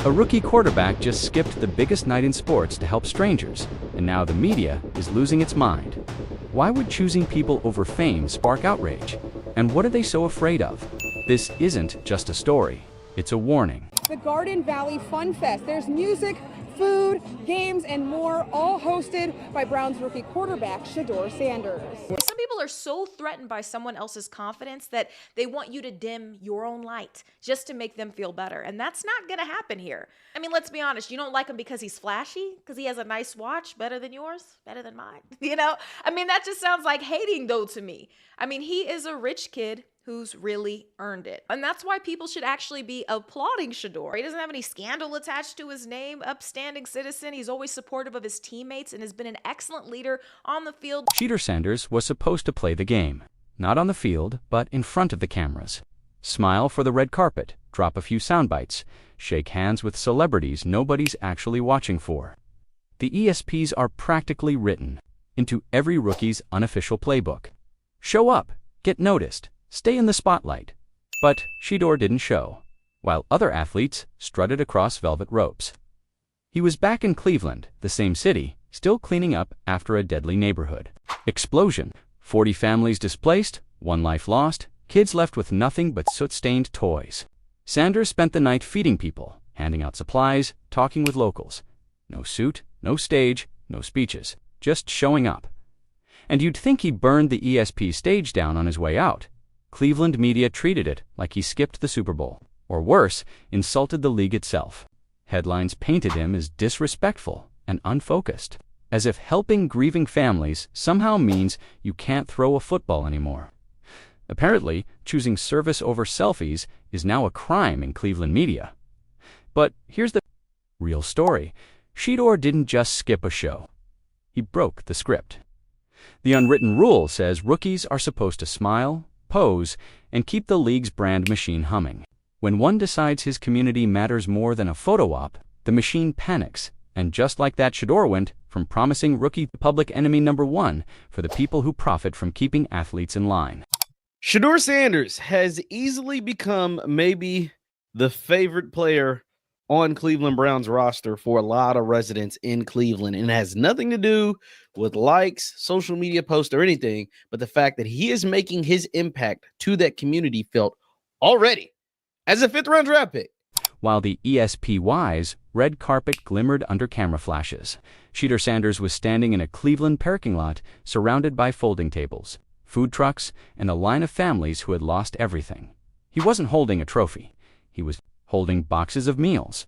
A rookie quarterback just skipped the biggest night in sports to help strangers, and now the media is losing its mind. Why would choosing people over fame spark outrage? And what are they so afraid of? This isn't just a story, it's a warning. The Garden Valley Fun Fest. There's music, food, games, and more, all hosted by Browns rookie quarterback Shedeur Sanders. Some people are so threatened by someone else's confidence that they want you to dim your own light just to make them feel better. And that's not going to happen here. I mean, let's be honest. You don't like him because he's flashy, because he has a nice watch, better than yours, better than mine. I mean, that just sounds like hating, though, to me. I mean, he is a rich kid who's really earned it. And that's why people should actually be applauding Shedeur. He doesn't have any scandal attached to his name, upstanding citizen. He's always supportive of his teammates and has been an excellent leader on the field. Shedeur Sanders was supposed to play the game, not on the field, but in front of the cameras. Smile for the red carpet, drop a few sound bites, shake hands with celebrities nobody's actually watching for. The ESPYs are practically written into every rookie's unofficial playbook. Show up, get noticed, stay in the spotlight. But Shedeur didn't show, while other athletes strutted across velvet ropes. He was back in Cleveland, the same city, still cleaning up after a deadly neighborhood explosion. 40 families displaced, 1 life lost, kids left with nothing but soot-stained toys. Sanders spent the night feeding people, handing out supplies, talking with locals. No suit, no stage, no speeches, just showing up. And you'd think he burned the ESP stage down on his way out. Cleveland media treated it like he skipped the Super Bowl, or worse, insulted the league itself. Headlines painted him as disrespectful and unfocused, as if helping grieving families somehow means you can't throw a football anymore. Apparently, choosing service over selfies is now a crime in Cleveland media. But here's the real story. Shedeur didn't just skip a show. He broke the script. The unwritten rule says rookies are supposed to smile, pose, and keep the league's brand machine humming. When one decides his community matters more than a photo op, the machine panics, and just like that, Shedeur went from promising rookie to public enemy #1 for the people who profit from keeping athletes in line. Shedeur Sanders has easily become maybe the favorite player on Cleveland Browns roster for a lot of residents in Cleveland, and it has nothing to do with likes, social media posts, or anything, but the fact that he is making his impact to that community felt already as a 5th-round draft pick. While the ESPYs red carpet glimmered under camera flashes, Shedeur Sanders was standing in a Cleveland parking lot surrounded by folding tables, food trucks, and a line of families who had lost everything. He wasn't holding a trophy. He was holding boxes of meals.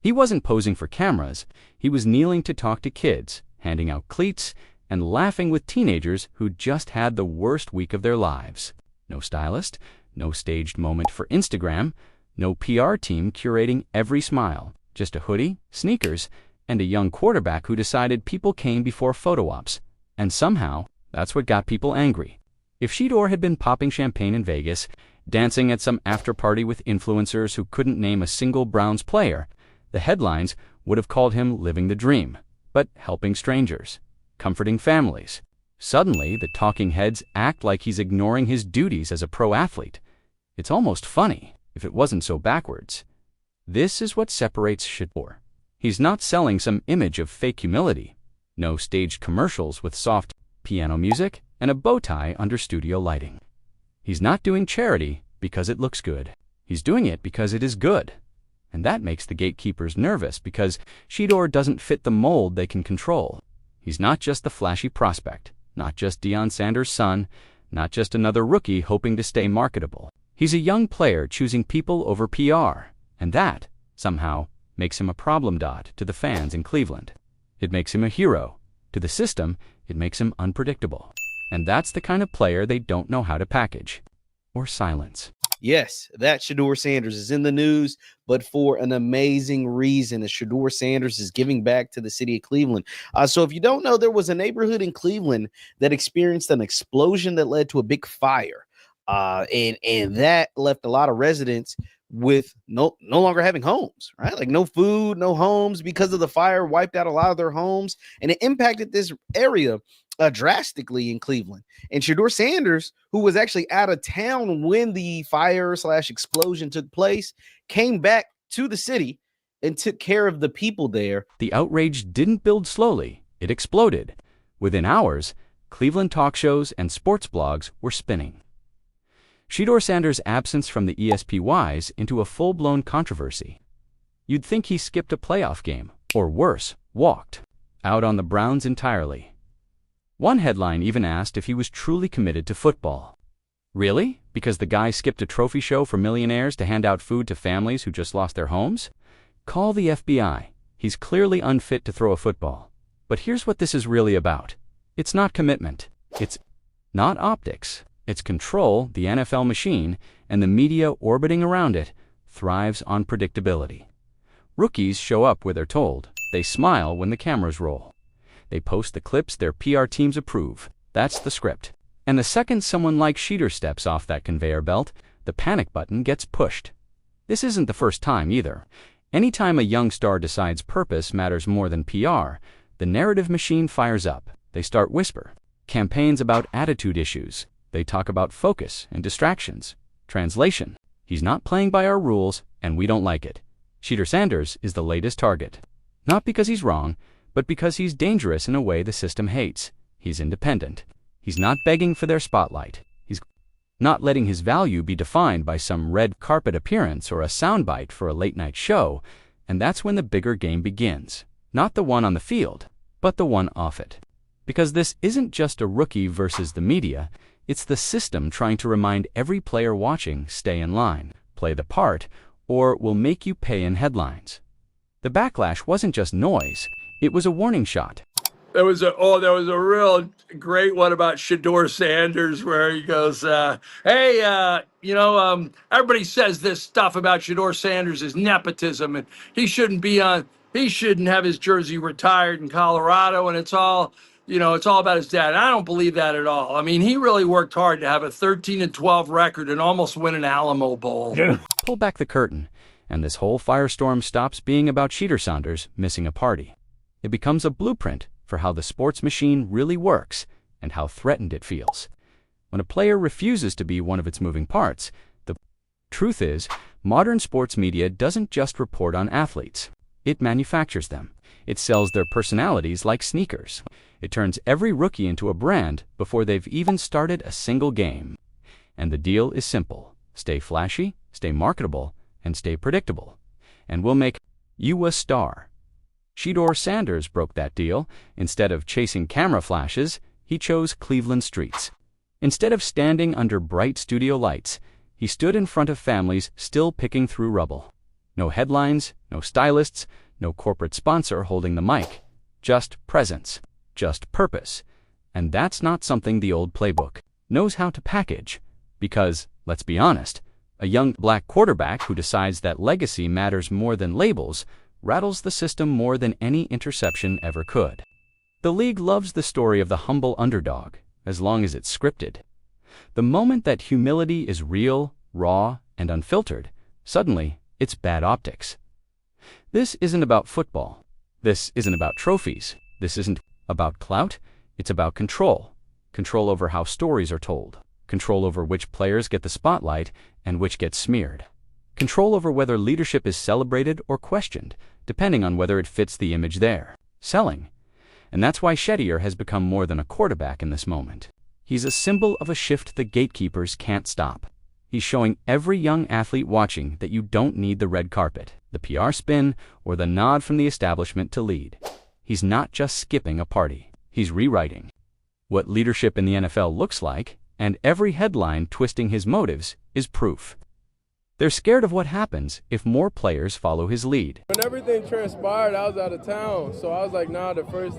He wasn't posing for cameras. He was kneeling to talk to kids, handing out cleats, and laughing with teenagers who just had the worst week of their lives. No stylist, no staged moment for Instagram, no PR team curating every smile, just a hoodie, sneakers, and a young quarterback who decided people came before photo ops. And somehow, that's what got people angry. If Shedeur had been popping champagne in Vegas, dancing at some after-party with influencers who couldn't name a single Browns player, the headlines would have called him living the dream, but helping strangers, comforting families. Suddenly, the talking heads act like he's ignoring his duties as a pro athlete. It's almost funny, if it wasn't so backwards. This is what separates Shedeur. He's not selling some image of fake humility. No staged commercials with soft piano music and a bow tie under studio lighting. He's not doing charity because it looks good. He's doing it because it is good. And that makes the gatekeepers nervous because Shedeur doesn't fit the mold they can control. He's not just the flashy prospect, not just Deion Sanders' son, not just another rookie hoping to stay marketable. He's a young player choosing people over PR, and that, somehow, makes him a problem dot to the fans in Cleveland. It makes him a hero. To the system, it makes him unpredictable. And that's the kind of player they don't know how to package or silence. Yes, that Shedeur Sanders is in the news, but for an amazing reason. As Shedeur Sanders is giving back to the city of Cleveland. So if you don't know, there was a neighborhood in Cleveland that experienced an explosion that led to a big fire. And that left a lot of residents with no longer having homes, right? Like no food, no homes, because of the fire wiped out a lot of their homes, and it impacted this area drastically in Cleveland. And Shedeur Sanders, who was actually out of town when the fire/explosion took place, came back to the city and took care of the people there. The outrage didn't build slowly, it exploded. Within hours, Cleveland talk shows and sports blogs were spinning. Shedeur Sanders' absence from the ESPYs into a full-blown controversy. You'd think he skipped a playoff game, or worse, walked out on the Browns entirely. One headline even asked if he was truly committed to football. Really? Because the guy skipped a trophy show for millionaires to hand out food to families who just lost their homes? Call the FBI. He's clearly unfit to throw a football. But here's what this is really about. It's not commitment. It's not optics. It's control. The NFL machine, and the media orbiting around it, thrives on predictability. Rookies show up where they're told. They smile when the cameras roll. They post the clips their PR teams approve. That's the script. And the second someone like Shedeur steps off that conveyor belt, the panic button gets pushed. This isn't the first time either. Anytime a young star decides purpose matters more than PR, the narrative machine fires up. They start whisper campaigns about attitude issues. They talk about focus and distractions. Translation: he's not playing by our rules, and we don't like it. Shedeur Sanders is the latest target. Not because he's wrong, but because he's dangerous in a way the system hates. He's independent. He's not begging for their spotlight. He's not letting his value be defined by some red carpet appearance or a soundbite for a late-night show, and that's when the bigger game begins. Not the one on the field, but the one off it. Because this isn't just a rookie versus the media, it's the system trying to remind every player watching, stay in line, play the part, or we'll make you pay in headlines. The backlash wasn't just noise, it was a warning shot. There was a real great one about Shedeur Sanders where he goes, hey, everybody says this stuff about Shedeur Sanders is nepotism and he shouldn't have his jersey retired in Colorado, and it's all about his dad. And I don't believe that at all. I mean, he really worked hard to have a 13-12 record and almost win an Alamo Bowl. Pull back the curtain, and this whole firestorm stops being about Shedeur Sanders missing a party. It becomes a blueprint for how the sports machine really works and how threatened it feels. When a player refuses to be one of its moving parts, the truth is, modern sports media doesn't just report on athletes. It manufactures them. It sells their personalities like sneakers. It turns every rookie into a brand before they've even started a single game. And the deal is simple. Stay flashy, stay marketable, and stay predictable. And we'll make you a star. Shedeur Sanders broke that deal. Instead of chasing camera flashes, he chose Cleveland streets. Instead of standing under bright studio lights, he stood in front of families still picking through rubble. No headlines, no stylists, no corporate sponsor holding the mic. Just presence, just purpose. And that's not something the old playbook knows how to package. Because, let's be honest, a young black quarterback who decides that legacy matters more than labels rattles the system more than any interception ever could. The league loves the story of the humble underdog, as long as it's scripted. The moment that humility is real, raw, and unfiltered, suddenly it's bad optics. This isn't about football. This isn't about trophies. This isn't about clout. It's about control. Control over how stories are told. Control over which players get the spotlight and which get smeared. Control over whether leadership is celebrated or questioned, depending on whether it fits the image they're selling. And that's why Shedeur has become more than a quarterback in this moment. He's a symbol of a shift the gatekeepers can't stop. He's showing every young athlete watching that you don't need the red carpet, the PR spin, or the nod from the establishment to lead. He's not just skipping a party. He's rewriting what leadership in the NFL looks like, and every headline twisting his motives is proof. They're scared of what happens if more players follow his lead. When everything transpired, I was out of town, so I was like, the first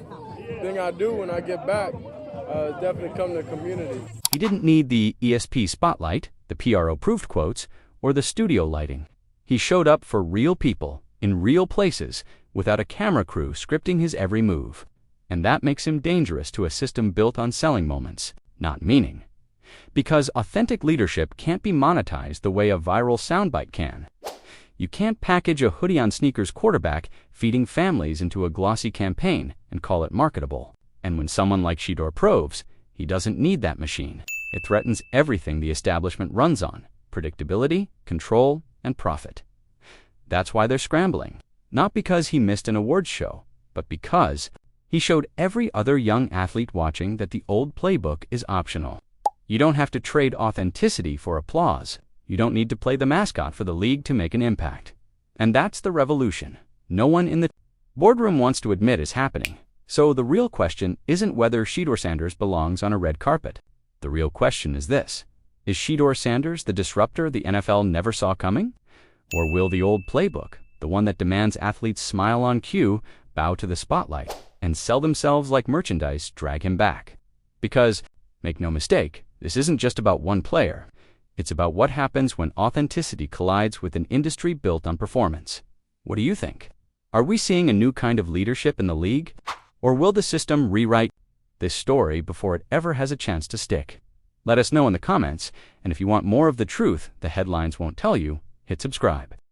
thing I do when I get back is definitely come to the community. He didn't need the ESP spotlight, the PRO-approved quotes, or the studio lighting. He showed up for real people, in real places, without a camera crew scripting his every move. And that makes him dangerous to a system built on selling moments, not meaning. Because authentic leadership can't be monetized the way a viral soundbite can. You can't package a hoodie-on-sneakers quarterback feeding families into a glossy campaign and call it marketable. And when someone like Shedeur proves, he doesn't need that machine. It threatens everything the establishment runs on: predictability, control, and profit. That's why they're scrambling. Not because he missed an awards show, but because he showed every other young athlete watching that the old playbook is optional. You don't have to trade authenticity for applause. You don't need to play the mascot for the league to make an impact. And that's the revolution no one in the boardroom wants to admit is happening. So the real question isn't whether Shedeur Sanders belongs on a red carpet. The real question is this: is Shedeur Sanders the disruptor the NFL never saw coming? Or will the old playbook, the one that demands athletes smile on cue, bow to the spotlight, and sell themselves like merchandise, drag him back? Because, make no mistake, this isn't just about one player. It's about what happens when authenticity collides with an industry built on performance. What do you think? Are we seeing a new kind of leadership in the league? Or will the system rewrite this story before it ever has a chance to stick? Let us know in the comments, and if you want more of the truth the headlines won't tell you, hit subscribe.